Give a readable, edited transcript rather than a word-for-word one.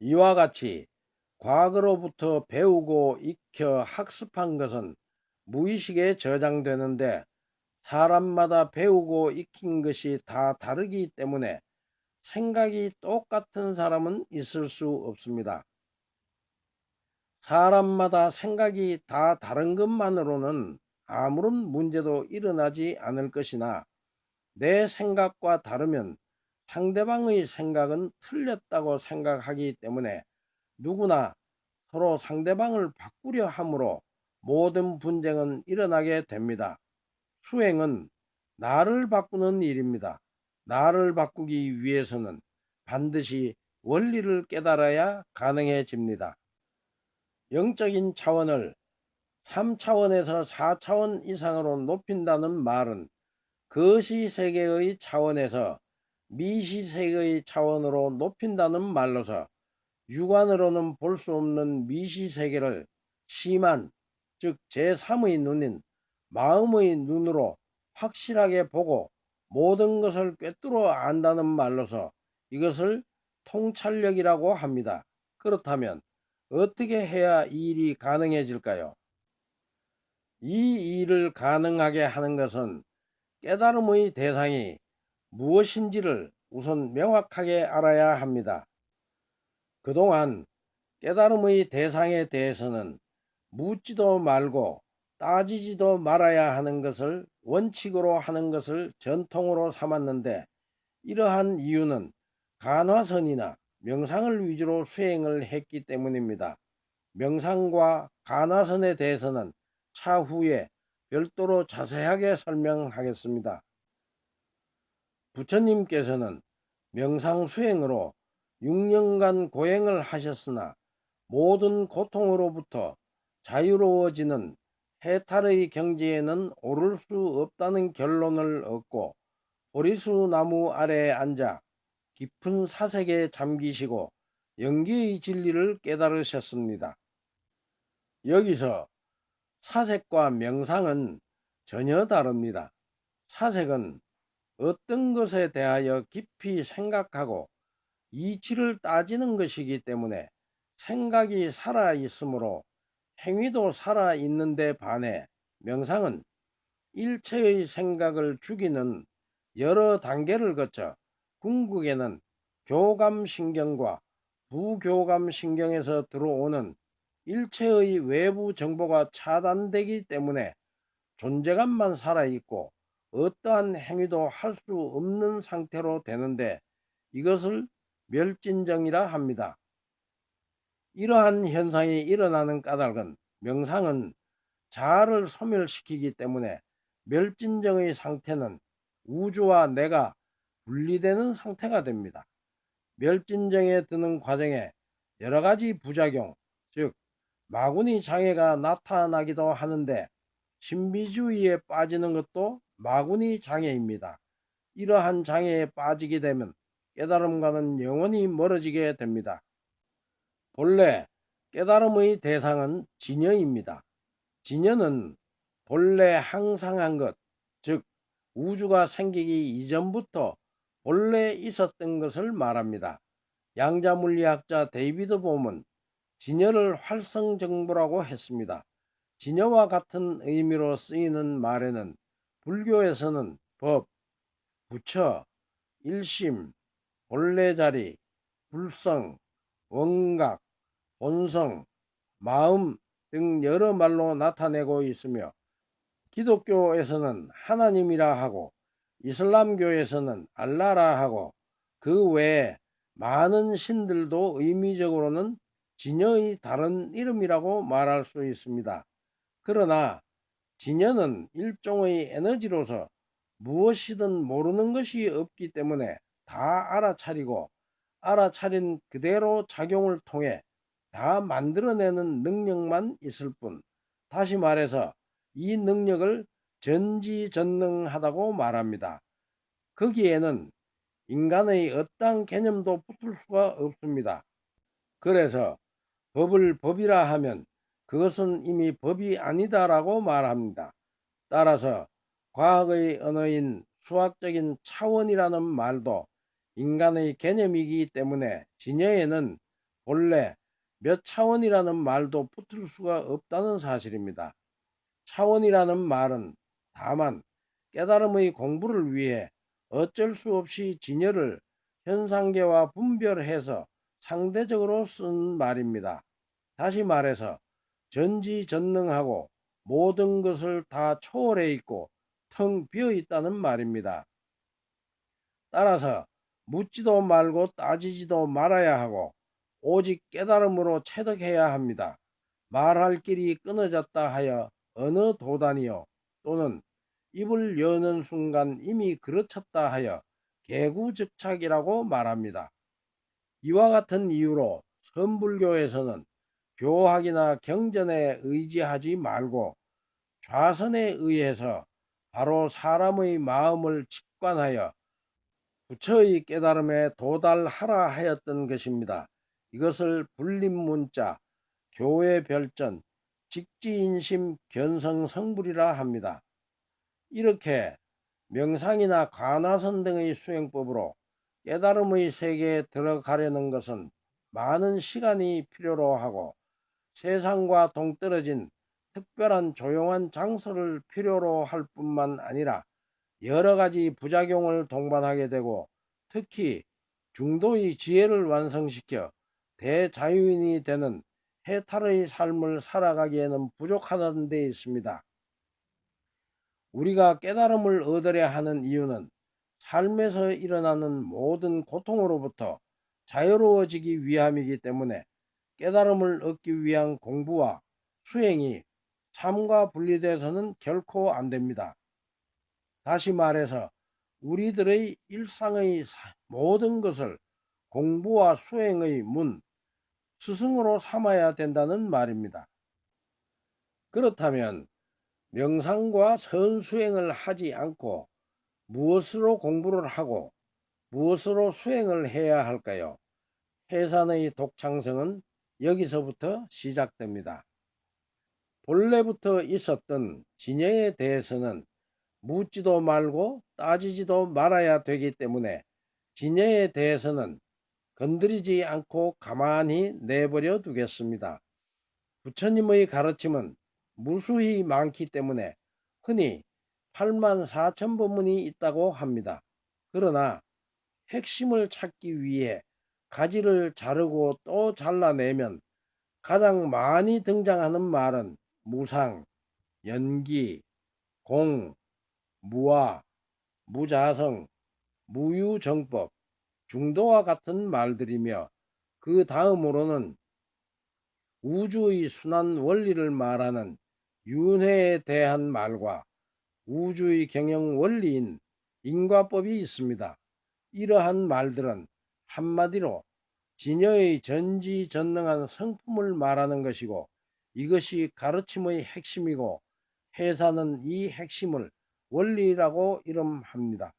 이와 같이 과거로부터 배우고 익혀 학습한 것은 무의식에 저장되는데 사람마다 배우고 익힌 것이 다 다르기 때문에 생각이 똑같은 사람은 있을 수 없습니다. 사람마다 생각이 다 다른 것만으로는 아무런 문제도 일어나지 않을 것이나 내 생각과 다르면 상대방의 생각은 틀렸다고 생각하기 때문에 누구나 서로 상대방을 바꾸려 함으로 모든 분쟁은 일어나게 됩니다. 수행은 나를 바꾸는 일입니다. 나를 바꾸기 위해서는 반드시 원리를 깨달아야 가능해집니다. 영적인 차원을 3차원에서 4차원 이상으로 높인다는 말은 거시세계의 차원에서 미시세계의 차원으로 높인다는 말로서 육안으로는 볼 수 없는 미시세계를 심한, 즉 제3의 눈인 마음의 눈으로 확실하게 보고 모든 것을 꿰뚫어 안다는 말로서 이것을 통찰력이라고 합니다. 그렇다면 어떻게 해야 이 일이 가능해질까요? 이 일을 가능하게 하는 것은 깨달음의 대상이 무엇인지를 우선 명확하게 알아야 합니다. 그동안 깨달음의 대상에 대해서는 묻지도 말고 따지지도 말아야 하는 것을 원칙으로 하는 것을 전통으로 삼았는데 이러한 이유는 간화선이나 명상을 위주로 수행을 했기 때문입니다. 명상과 간화선에 대해서는 차후에 별도로 자세하게 설명하겠습니다. 부처님께서는 명상 수행으로 6년간 고행을 하셨으나 모든 고통으로부터 자유로워지는 해탈의 경지에는 오를 수 없다는 결론을 얻고 보리수 나무 아래에 앉아 깊은 사색에 잠기시고 영기의 진리를 깨달으셨습니다. 여기서 사색과 명상은 전혀 다릅니다. 사색은 어떤 것에 대하여 깊이 생각하고 이치를 따지는 것이기 때문에 생각이 살아있으므로 행위도 살아있는데 반해 명상은 일체의 생각을 죽이는 여러 단계를 거쳐 궁극에는 교감신경과 부교감신경에서 들어오는 일체의 외부 정보가 차단되기 때문에 존재감만 살아있고 어떠한 행위도 할 수 없는 상태로 되는데 이것을 멸진정이라 합니다. 이러한 현상이 일어나는 까닭은 명상은 자아를 소멸시키기 때문에 멸진정의 상태는 우주와 내가 분리되는 상태가 됩니다. 멸진정에 드는 과정에 여러 가지 부작용, 즉 마구니 장애가 나타나기도 하는데 신비주의에 빠지는 것도 마구니 장애입니다. 이러한 장애에 빠지게 되면 깨달음과는 영원히 멀어지게 됩니다. 본래 깨달음의 대상은 진여입니다. 진여는 본래 항상한 것, 즉 우주가 생기기 이전부터 본래 있었던 것을 말합니다. 양자물리학자 데이비드 봄은 진여를 활성정보라고 했습니다. 진여와 같은 의미로 쓰이는 말에는 불교에서는 법, 부처, 일심, 본래자리, 불성, 원각, 본성, 마음 등 여러 말로 나타내고 있으며 기독교에서는 하나님이라 하고 이슬람교에서는 알라라 하고 그 외에 많은 신들도 의미적으로는 진여의 다른 이름이라고 말할 수 있습니다. 그러나 진여는 일종의 에너지로서 무엇이든 모르는 것이 없기 때문에 다 알아차리고 알아차린 그대로 작용을 통해 다 만들어내는 능력만 있을 뿐, 다시 말해서 이 능력을 전지전능하다고 말합니다. 거기에는 인간의 어떠한 개념도 붙을 수가 없습니다. 그래서 법을 법이라 하면 그것은 이미 법이 아니다라고 말합니다. 따라서 과학의 언어인 수학적인 차원이라는 말도 인간의 개념이기 때문에 진여에는 본래 몇 차원이라는 말도 붙을 수가 없다는 사실입니다. 차원이라는 말은 다만 깨달음의 공부를 위해 어쩔 수 없이 진여를 현상계와 분별해서 상대적으로 쓴 말입니다. 다시 말해서 전지전능하고 모든 것을 다 초월해 있고 텅 비어 있다는 말입니다. 따라서 묻지도 말고 따지지도 말아야 하고 오직 깨달음으로 체득해야 합니다. 말할 길이 끊어졌다 하여 어느 도단이요 또는 입을 여는 순간 이미 그르쳤다 하여 개구적착이라고 말합니다. 이와 같은 이유로 선불교에서는 교학이나 경전에 의지하지 말고 좌선에 의해서 바로 사람의 마음을 직관하여 부처의 깨달음에 도달하라 하였던 것입니다. 이것을 불림문자, 교회별전, 직지인심, 견성성불이라 합니다. 이렇게 명상이나 관화선 등의 수행법으로 깨달음의 세계에 들어가려는 것은 많은 시간이 필요로 하고 세상과 동떨어진 특별한 조용한 장소를 필요로 할 뿐만 아니라 여러 가지 부작용을 동반하게 되고 특히 중도의 지혜를 완성시켜 대자유인이 되는 해탈의 삶을 살아가기에는 부족하다는 데 있습니다. 우리가 깨달음을 얻으려 하는 이유는 삶에서 일어나는 모든 고통으로부터 자유로워지기 위함이기 때문에 깨달음을 얻기 위한 공부와 수행이 삶과 분리돼서는 결코 안 됩니다. 다시 말해서 우리들의 일상의 모든 것을 공부와 수행의 문, 스승으로 삼아야 된다는 말입니다. 그렇다면 명상과 선수행을 하지 않고 무엇으로 공부를 하고 무엇으로 수행을 해야 할까요? 해산의 독창성은 여기서부터 시작됩니다. 본래부터 있었던 진여에 대해서는 묻지도 말고 따지지도 말아야 되기 때문에 진여에 대해서는 건드리지 않고 가만히 내버려 두겠습니다. 부처님의 가르침은 무수히 많기 때문에 흔히 84,000법문이 있다고 합니다. 그러나 핵심을 찾기 위해 가지를 자르고 또 잘라내면 가장 많이 등장하는 말은 무상, 연기, 공, 무아, 무자성, 무유정법, 중도와 같은 말들이며 그 다음으로는 우주의 순환 원리를 말하는 윤회에 대한 말과 우주의 경영 원리인 인과법이 있습니다. 이러한 말들은 한마디로 진여의 전지전능한 성품을 말하는 것이고 이것이 가르침의 핵심이고 해사는 이 핵심을 원리라고 이름합니다.